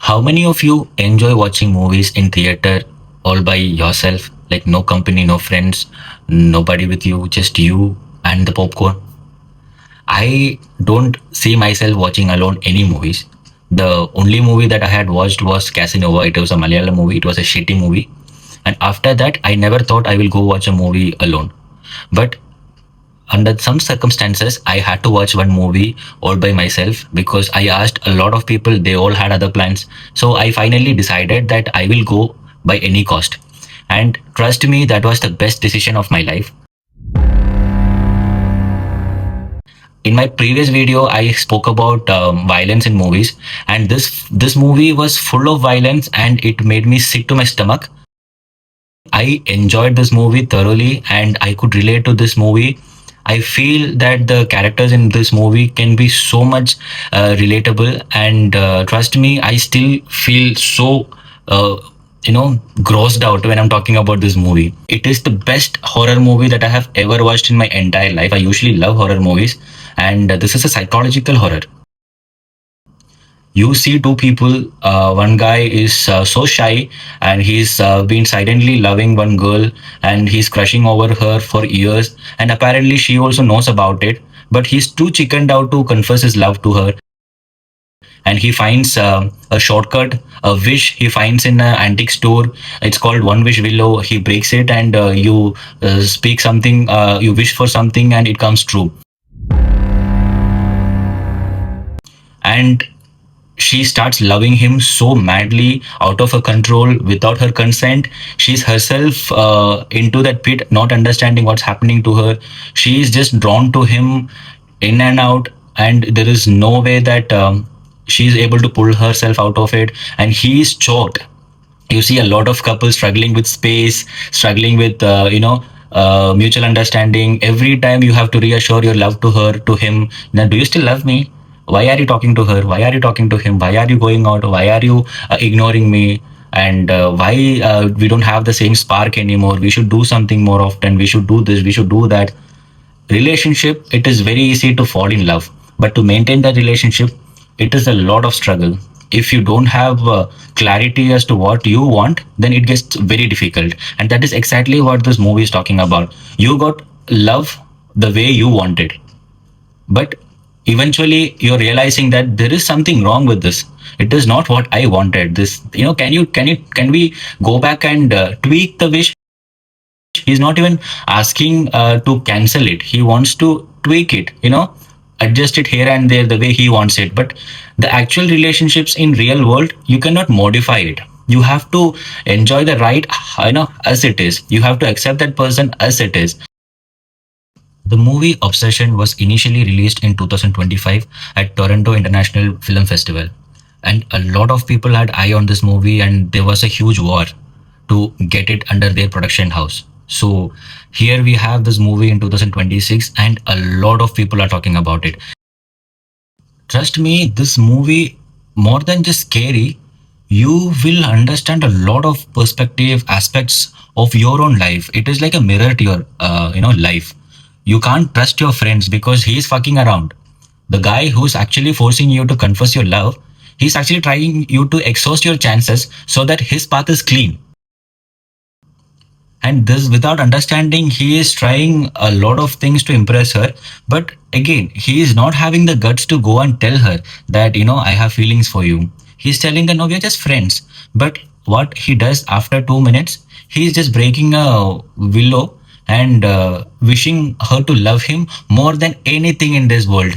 How many of you enjoy watching movies in theater all by yourself? Like no company, no friends, nobody with you, just you and the popcorn. I don't see myself watching alone any movies. The only movie that I had watched was Casanova. It was a Malayalam movie. It was a shitty movie. And after that, I never thought I will go watch a movie alone. But under some circumstances, I had to watch one movie all by myself because I asked a lot of people. They all had other plans. So I finally decided that I will go by any cost. And trust me, that was the best decision of my life. In my previous video, I spoke about violence in movies, and this movie was full of violence, and it made me sick to my stomach. I enjoyed this movie thoroughly, and I could relate to this movie. I feel that the characters in this movie can be so much relatable, and trust me, I still feel so. Grossed out when I'm talking about this movie. It is the best horror movie that I have ever watched in my entire life. I usually love horror movies, and this is a psychological horror. You see two people. One guy is so shy, and he's been silently loving one girl, and he's crushing over her for years, and apparently she also knows about it, but he's too chickened out to confess his love to her. And he finds a shortcut, a wish he finds in an antique store. It's called One Wish Willow. He breaks it, and you speak something, you wish for something, and it comes true. And she starts loving him so madly, out of her control, without her consent. She's herself into that pit, not understanding what's happening to her. She is just drawn to him in and out, and there is no way that she's able to pull herself out of it, and he is choked. You see a lot of couples struggling with space, struggling with mutual understanding. Every time you have to reassure your love to her, to him. Now, do you still love me? Why are you talking to her? Why are you talking to him? Why are you going out? Why are you ignoring me? And why we don't have the same spark anymore? We should do something more often. We should do this. We should do that. Relationship, it is very easy to fall in love, but to maintain that relationship, it is a lot of struggle. If you don't have clarity as to what you want, then it gets very difficult, and that is exactly what this movie is talking about. You got love the way you want it, but eventually you're realizing that there is something wrong with this. It is not what I wanted. This, can we go back and tweak the wish? He's not even asking to cancel it. He wants to tweak it, adjust it here and there the way he wants it. But the actual relationships in real world, you cannot modify it. You have to enjoy the ride, as it is. You have to accept that person as it is. The movie Obsession was initially released in 2025 at Toronto International Film Festival. And a lot of people had eye on this movie, and there was a huge war to get it under their production house. So here we have this movie in 2026, and a lot of people are talking about it. Trust me, this movie, more than just scary, you will understand a lot of perspective aspects of your own life. It is like a mirror to your life. You can't trust your friends because he's fucking around. The guy who's actually forcing you to confess your love, he's actually trying you to exhaust your chances so that his path is clean. And this, without understanding, he is trying a lot of things to impress her. But again, he is not having the guts to go and tell her that, I have feelings for you. He's telling her, no, we are just friends. But what he does after 2 minutes, he's just breaking a willow and wishing her to love him more than anything in this world.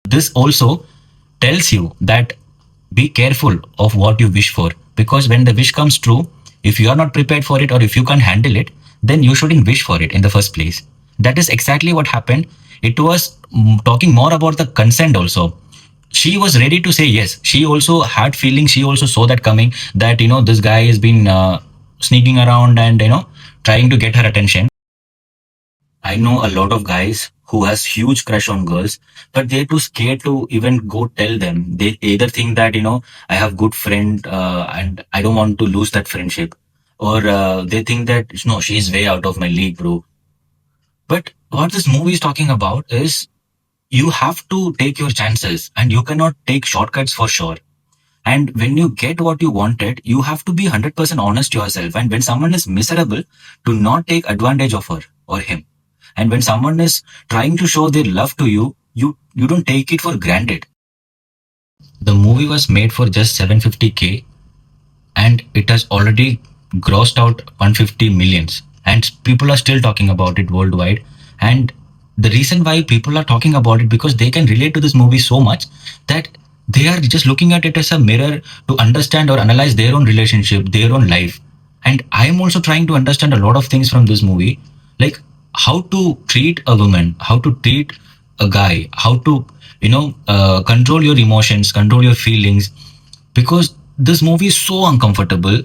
This also tells you that be careful of what you wish for, because when the wish comes true, if you are not prepared for it or if you can't handle it, then you shouldn't wish for it in the first place. That is exactly what happened. It was talking more about the consent also. She was ready to say yes. She also had feelings. She also saw that coming, that this guy has been sneaking around and trying to get her attention. I know a lot of guys who has huge crush on girls, but they're too scared to even go tell them. They either think that, I have good friend and I don't want to lose that friendship. Or they think that, no, she's way out of my league, bro. But what this movie is talking about is you have to take your chances and you cannot take shortcuts for sure. And when you get what you wanted, you have to be 100% honest to yourself. And when someone is miserable, do not take advantage of her or him. And when someone is trying to show their love to you, you don't take it for granted. The movie was made for just 750K, and it has already grossed out 150 millions, and people are still talking about it worldwide. And the reason why people are talking about it, because they can relate to this movie so much that they are just looking at it as a mirror to understand or analyze their own relationship, their own life. And I am also trying to understand a lot of things from this movie, like how to treat a woman, how to treat a guy, how to control your emotions, control your feelings, because this movie is so uncomfortable.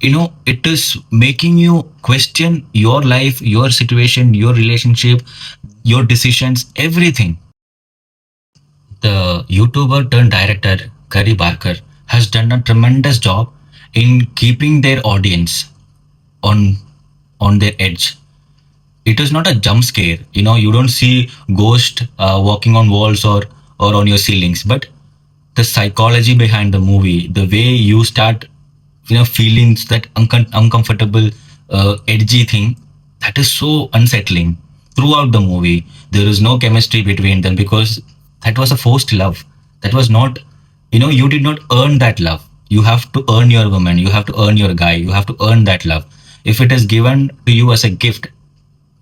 It is making you question your life, your situation, your relationship, your decisions, everything. The YouTuber turned director Curry Barker has done a tremendous job in keeping their audience on on their edge. It is not a jump scare. You don't see ghost walking on walls or on your ceilings, but the psychology behind the movie, the way you start, feeling that uncomfortable, edgy thing, that is so unsettling throughout the movie. There is no chemistry between them because that was a forced love. That was not, you did not earn that love. You have to earn your woman. You have to earn your guy. You have to earn that love. If it is given to you as a gift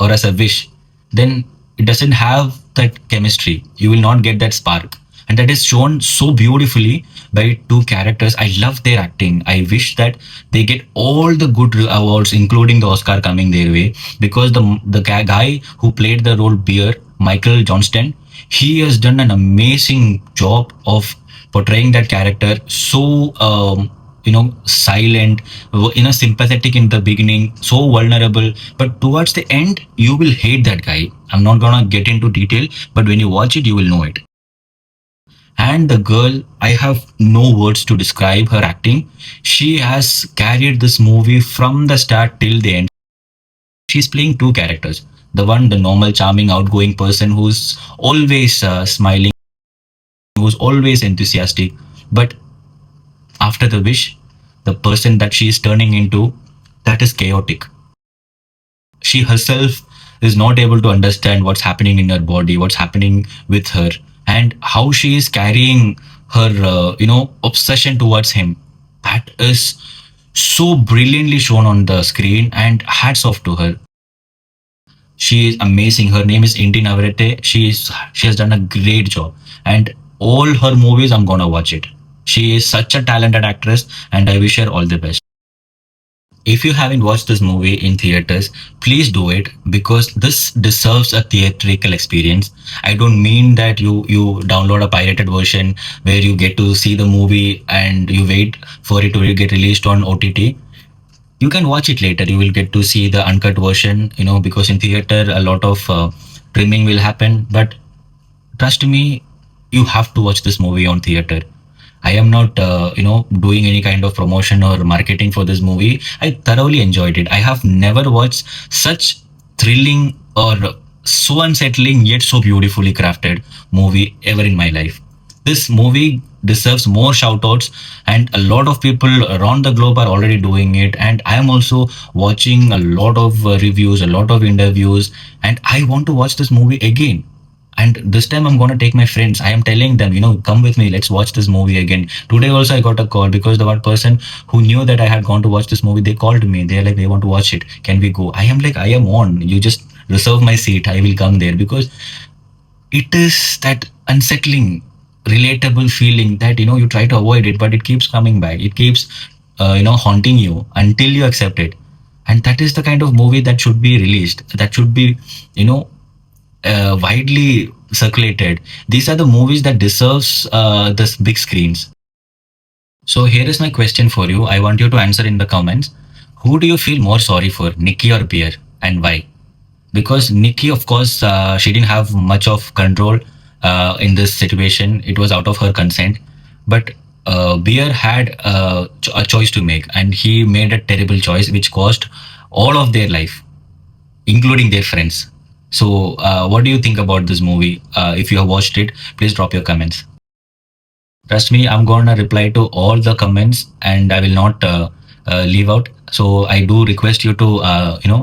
or as a wish, then it doesn't have that chemistry. You will not get that spark. And that is shown so beautifully by two characters. I love their acting. I wish that they get all the good awards, including the Oscar coming their way, because the guy who played the role Bear, Michael Johnston, he has done an amazing job of portraying that character so silent, sympathetic in the beginning, so vulnerable, but towards the end you will hate that guy. I'm not gonna get into detail, but when you watch it you will know it. And the girl, I have no words to describe her acting. She has carried this movie from the start till the end. She's playing two characters: the one, the normal charming outgoing person who's always smiling, who's always enthusiastic, but after the wish, the person that she is turning into, that is chaotic. She herself is not able to understand what's happening in her body, what's happening with her, and how she is carrying her, obsession towards him. That is so brilliantly shown on the screen, and hats off to her. She is amazing. Her name is Indy Navarrete. She has done a great job, and all her movies I'm gonna watch it. She is such a talented actress, and I wish her all the best. If you haven't watched this movie in theaters, please do it, because this deserves a theatrical experience. I don't mean that you download a pirated version where you get to see the movie and you wait for it to get released on OTT. You can watch it later. You will get to see the uncut version, because in theater a lot of trimming will happen. But trust me, you have to watch this movie on theater. I am not, doing any kind of promotion or marketing for this movie. I thoroughly enjoyed it. I have never watched such thrilling or so unsettling yet so beautifully crafted movie ever in my life. This movie deserves more shout outs, and a lot of people around the globe are already doing it. And I am also watching a lot of reviews, a lot of interviews, and I want to watch this movie again. And this time I'm going to take my friends. I am telling them, come with me, let's watch this movie again. Today also I got a call, because the one person who knew that I had gone to watch this movie, they called me. They're like, they want to watch it, can we go? I am like, I am on, you just reserve my seat, I will come there. Because it is that unsettling, relatable feeling that you try to avoid it, but it keeps coming back. It keeps haunting you until you accept it. And that is the kind of movie that should be released, that should be you know widely circulated. These are the movies that deserves this big screens. So here is my question for you. I want you to answer in the comments. Who do you feel more sorry for, Nikki or Beer, and why? Because Nikki, of course, she didn't have much of control in this situation. It was out of her consent. But Beer had a choice to make, and he made a terrible choice which cost all of their life, including their friends. So, what do you think about this movie? If you have watched it, please drop your comments. Trust me, I'm gonna reply to all the comments, and I will not leave out. So I do request you to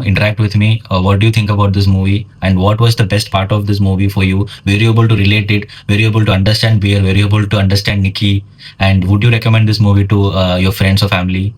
interact with me. What do you think about this movie, and what was the best part of this movie for you? Were you able to relate it? Were you able to understand Bear? Were you able to understand Nikki? And would you recommend this movie to your friends or family?